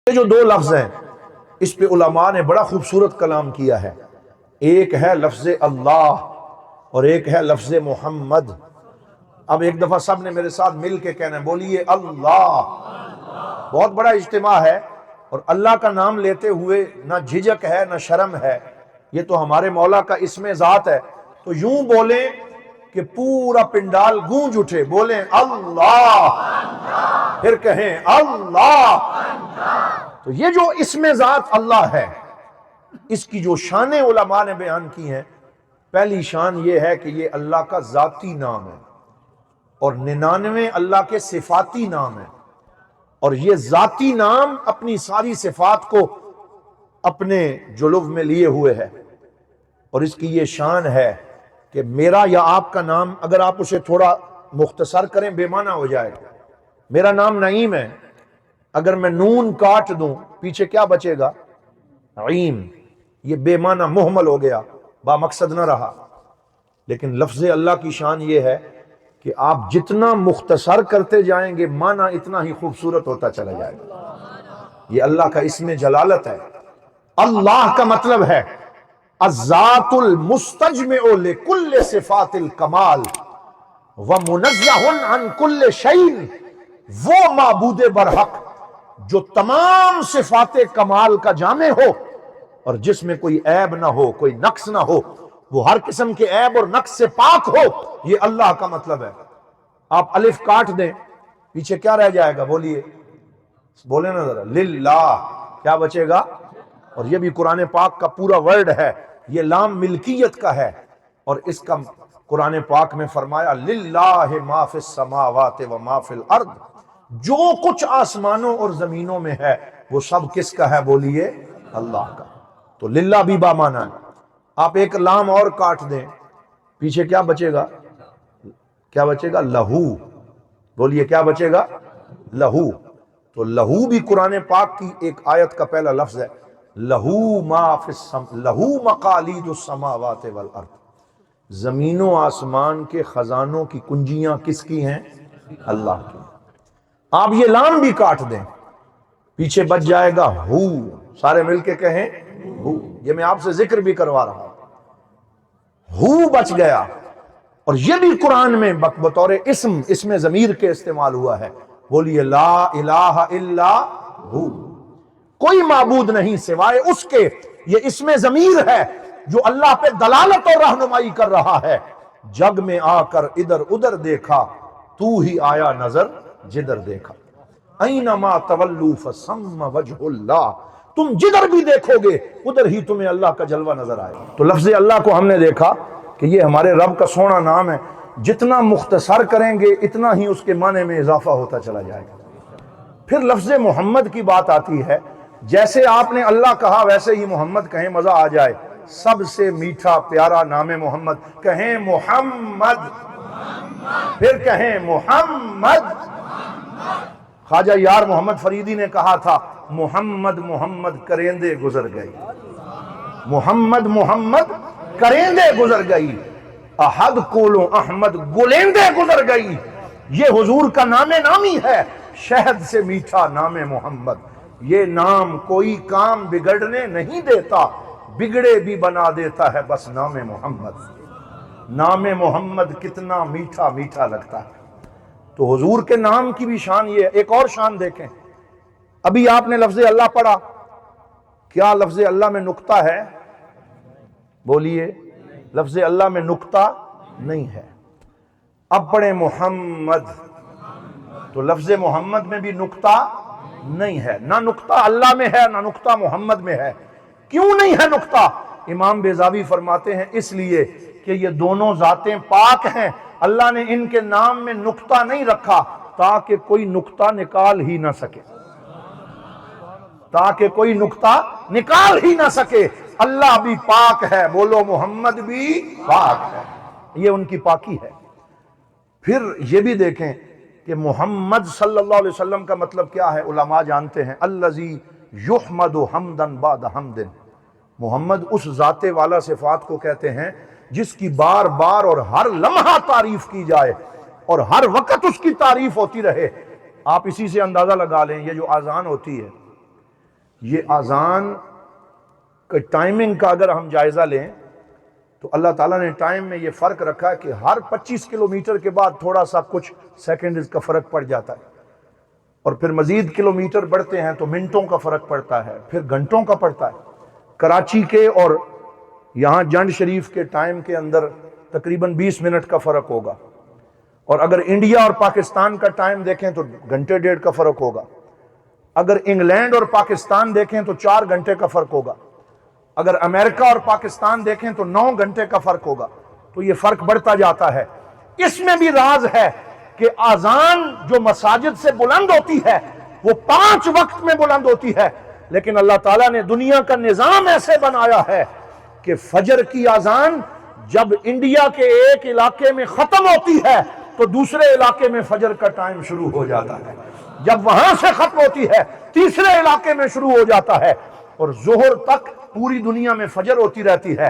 یہ جو دو لفظ ہیں اس پہ علماء نے بڑا خوبصورت کلام کیا ہے. ایک ہے لفظ اللہ اور ایک ہے لفظ محمد. اب ایک دفعہ سب نے میرے ساتھ مل کے کہنا ہے، بولیے اللہ. بہت بڑا اجتماع ہے اور اللہ کا نام لیتے ہوئے نہ جھجک ہے نہ شرم ہے، یہ تو ہمارے مولا کا اسم ذات ہے. تو یوں بولیں کہ پورا پنڈال گونج اٹھے. بولیں اللہ، پھر کہیں اللہ. تو یہ جو اسم ذات اللہ ہے، اس کی جو شانیں علماء نے بیان کی ہیں، پہلی شان یہ ہے کہ یہ اللہ کا ذاتی نام ہے اور 99 اللہ کے صفاتی نام ہیں. اور یہ ذاتی نام اپنی ساری صفات کو اپنے جلو میں لیے ہوئے ہے. اور اس کی یہ شان ہے کہ میرا یا آپ کا نام اگر آپ اسے تھوڑا مختصر کریں بے معنی ہو جائے گا. میرا نام نعیم ہے، اگر میں نون کاٹ دوں پیچھے کیا بچے گا؟ عیم. یہ بے معنی محمل ہو گیا، با مقصد نہ رہا. لیکن لفظ اللہ کی شان یہ ہے کہ آپ جتنا مختصر کرتے جائیں گے معنی اتنا ہی خوبصورت ہوتا چلا جائے گا. یہ اللہ کا اسم جلالت ہے. اللہ کا مطلب ہے الذات المستجمع لکل صفات الکمال ومنزہ عن کل شیء. وہ معبود برحق جو تمام صفات کمال کا جامع ہو اور جس میں کوئی عیب نہ ہو، کوئی نقص نہ ہو، وہ ہر قسم کے عیب اور نقص سے پاک ہو. یہ اللہ کا مطلب ہے. آپ الف کاٹ دیں پیچھے کیا رہ جائے گا؟ بولیے، بولیں نا ذرا. للہ کیا بچے گا؟ اور یہ بھی قرآن پاک کا پورا ورڈ ہے. یہ لام ملکیت کا ہے اور اس کا قرآن پاک میں فرمایا للہ ما فی السماوات و ما فی الارض. جو کچھ آسمانوں اور زمینوں میں ہے وہ سب کس کا ہے؟ بولیے اللہ کا. تو للہ بھی با معنی ہے. آپ ایک لام اور کاٹ دیں پیچھے کیا بچے گا؟ کیا بچے گا؟ لہو. بولیے کیا بچے گا؟ لہو. تو لہو بھی قرآن پاک کی ایک آیت کا پہلا لفظ ہے. لہو ما فی لہو مقالید السماوات والارض. زمین و آسمان کے خزانوں کی کنجیاں کس کی ہیں؟ اللہ کی. آپ یہ لام بھی کاٹ دیں پیچھے بچ جائے گا ہو. سارے مل کے کہیں ہو. یہ میں آپ سے ذکر بھی کروا رہا ہوں. ہو بچ گیا. اور یہ بھی قرآن میں بطور اسم ضمیر کے استعمال ہوا ہے. بولیے لا الہ الا ہو. کوئی معبود نہیں سوائے اس کے. یہ اسم ضمیر ہے جو اللہ پہ دلالت اور رہنمائی کر رہا ہے. جگ میں آ کر ادھر ادھر دیکھا، تو ہی آیا نظر جدھر دیکھا. اینما تولوا فثم وجہ اللہ. تم جدھر بھی دیکھو گے ادھر ہی تمہیں اللہ کا جلوہ نظر آئے. تو لفظ اللہ کو ہم نے دیکھا کہ یہ ہمارے رب کا سونا نام ہے. جتنا مختصر کریں گے اتنا ہی اس کے معنی میں اضافہ ہوتا چلا جائے گا. پھر لفظ محمد کی بات آتی ہے. جیسے آپ نے اللہ کہا ویسے ہی محمد کہیں، مزہ آ جائے. سب سے میٹھا پیارا نام محمد. کہیں محمد، پھر کہیں محمد. خواجہ یار محمد فریدی نے کہا تھا محمد محمد کریندے گزر گئی. محمد محمد کریندے گزر گئی. احد کولو احمد گلیندے گزر گئی. یہ حضور کا نام نامی ہے، شہد سے میٹھا نام محمد. یہ نام کوئی کام بگڑنے نہیں دیتا، بگڑے بھی بنا دیتا ہے بس نام محمد. نام محمد کتنا میٹھا میٹھا لگتا ہے. تو حضور کے نام کی بھی شان یہ ہے. ایک اور شان دیکھیں. ابھی آپ نے لفظ اللہ پڑھا، کیا لفظ اللہ میں نقطہ ہے؟ بولیے. لفظ اللہ میں نقطہ نہیں ہے. اب پڑھیں محمد، تو لفظ محمد میں بھی نقطہ نہیں ہے. نہ نقطہ اللہ میں ہے نہ نقطہ محمد میں ہے. کیوں نہیں ہے نقطہ؟ امام بیضاوی فرماتے ہیں اس لیے کہ یہ دونوں ذاتیں پاک ہیں. اللہ نے ان کے نام میں نقطہ نہیں رکھا تاکہ کوئی نقطہ نکال ہی نہ سکے، تاکہ کوئی نقطہ نکال ہی نہ سکے. اللہ بھی پاک ہے، بولو محمد بھی پاک ہے. یہ ان کی پاکی ہے. پھر یہ بھی دیکھیں کہ محمد صلی اللہ علیہ وسلم کا مطلب کیا ہے. علماء جانتے ہیں الذی یحمد حمدا بعد حمد. محمد اس ذات والا صفات کو کہتے ہیں جس کی بار بار اور ہر لمحہ تعریف کی جائے اور ہر وقت اس کی تعریف ہوتی رہے. آپ اسی سے اندازہ لگا لیں، یہ جو اذان ہوتی ہے یہ اذان کے ٹائمنگ کا اگر ہم جائزہ لیں تو اللہ تعالیٰ نے ٹائم میں یہ فرق رکھا ہے کہ ہر 25 کلومیٹر کے بعد تھوڑا سا کچھ سیکنڈز کا فرق پڑ جاتا ہے، اور پھر مزید کلومیٹر بڑھتے ہیں تو منٹوں کا فرق پڑتا ہے، پھر گھنٹوں کا پڑتا ہے۔ کراچی کے اور یہاں جنڈ شریف کے ٹائم کے اندر تقریباً 20 منٹ کا فرق ہوگا، اور اگر انڈیا اور پاکستان کا ٹائم دیکھیں تو گھنٹے ڈیڑھ کا فرق ہوگا، اگر انگلینڈ اور پاکستان دیکھیں تو 4 گھنٹے کا فرق ہوگا، اگر امریکہ اور پاکستان دیکھیں تو 9 گھنٹے کا فرق ہوگا۔ تو یہ فرق بڑھتا جاتا ہے۔ اس میں بھی راز ہے کہ آذان جو مساجد سے بلند ہوتی ہے وہ 5 وقت میں بلند ہوتی ہے، لیکن اللہ تعالیٰ نے دنیا کا نظام ایسے بنایا ہے کہ فجر کی آذان جب انڈیا کے ایک علاقے میں ختم ہوتی ہے تو دوسرے علاقے میں فجر کا ٹائم شروع ہو جاتا ہے، جب وہاں سے ختم ہوتی ہے تیسرے علاقے میں شروع ہو جاتا ہے، اور ظہر تک پوری دنیا میں فجر ہوتی رہتی ہے،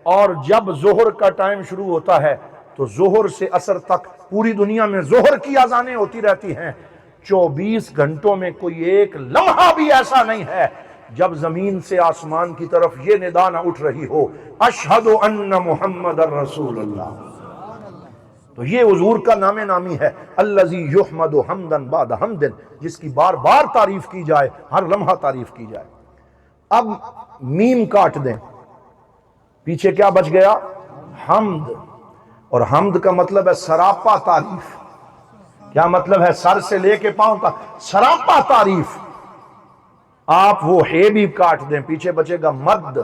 اور جب ظہر کا ٹائم شروع ہوتا ہے تو ظہر سے عصر تک پوری دنیا میں ظہر کی اذانیں ہوتی رہتی ہیں۔ 24 گھنٹوں میں کوئی ایک لمحہ بھی ایسا نہیں ہے جب زمین سے آسمان کی طرف یہ ندا نہ اٹھ رہی ہو، اشہد ان محمد رسول اللہ۔ تو یہ حضور کا نام نامی ہے، الذی یحمد حمدا بعد حمد، جس کی بار بار تعریف کی جائے، ہر لمحہ تعریف کی جائے۔ اب میم کاٹ دیں، پیچھے کیا بچ گیا؟ حمد، اور حمد کا مطلب ہے سراپا تعریف۔ کیا مطلب ہے؟ سر سے لے کے پاؤں تک سراپا تعریف۔ آپ وہ ہے بھی کاٹ دیں، پیچھے بچے گا مد،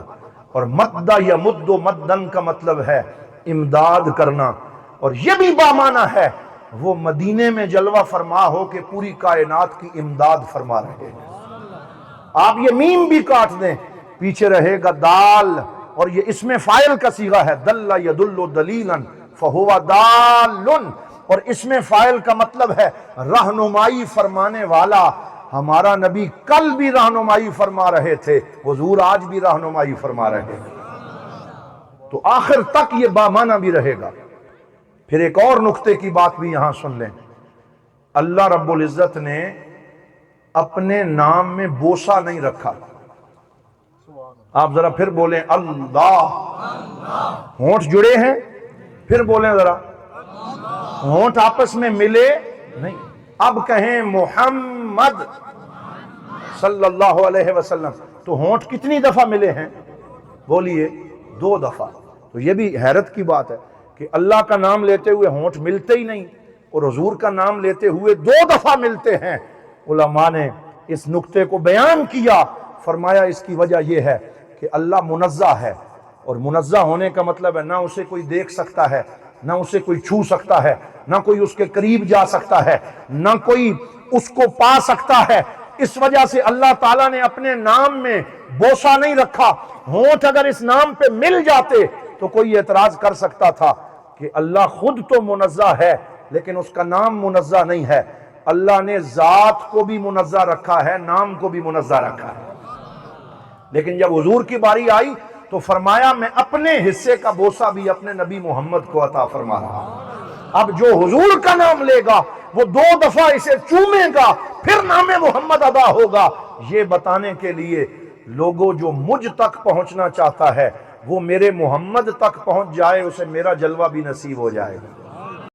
اور مدہ یا مد و مدن کا مطلب ہے امداد کرنا، اور یہ بھی بامعنی ہے وہ مدینے میں جلوہ فرما ہو کہ پوری کائنات کی امداد فرما رہے ہیں۔ آپ یہ میم بھی کاٹ دیں، پیچھے رہے گا دال، اور یہ اس میں فاعل کا صیغہ ہے، دل یدل دلیلا فہو دال، اور اس میں فاعل کا مطلب ہے رہنمائی فرمانے والا۔ ہمارا نبی کل بھی رہنمائی فرما رہے تھے، حضور آج بھی رہنمائی فرما رہے ہیں، تو آخر تک یہ بامعنی بھی رہے گا۔ پھر ایک اور نقطے کی بات بھی یہاں سن لیں، اللہ رب العزت نے اپنے نام میں بوسہ نہیں رکھا۔ آپ ذرا پھر بولیں اللہ، ہونٹ جڑے ہیں، پھر بولیں ذرا، ہونٹ آپس میں ملے نہیں۔ اب کہیں محمد صلی اللہ علیہ وسلم، تو ہونٹ کتنی دفعہ ملے ہیں؟ بولیے 2 دفعہ۔ تو یہ بھی حیرت کی بات ہے کہ اللہ کا نام لیتے ہوئے ہونٹ ملتے ہی نہیں، اور حضور کا نام لیتے ہوئے 2 دفعہ ملتے ہیں۔ علماء نے اس نقطے کو بیان کیا، فرمایا اس کی وجہ یہ ہے کہ اللہ منزہ ہے، اور منزہ ہونے کا مطلب ہے نہ اسے کوئی دیکھ سکتا ہے، نہ اسے کوئی چھو سکتا ہے، نہ کوئی اس کے قریب جا سکتا ہے، نہ کوئی اس کو پا سکتا ہے۔ اس وجہ سے اللہ تعالیٰ نے اپنے نام میں بوسہ نہیں رکھا۔ ہونٹ اگر اس نام پہ مل جاتے تو کوئی اعتراض کر سکتا تھا کہ اللہ خود تو منزہ ہے لیکن اس کا نام منزہ نہیں ہے۔ اللہ نے ذات کو بھی منزہ رکھا ہے، نام کو بھی منزہ رکھا ہے، لیکن جب حضور کی باری آئی تو فرمایا میں اپنے حصے کا بوسہ بھی اپنے نبی محمد کو عطا فرما رہا ہوں۔ اب جو حضور کا نام لے گا وہ 2 دفعہ اسے چومے گا، پھر نام محمد ادا ہوگا، یہ بتانے کے لیے لوگوں جو مجھ تک پہنچنا چاہتا ہے وہ میرے محمد تک پہنچ جائے، اسے میرا جلوہ بھی نصیب ہو جائے گا۔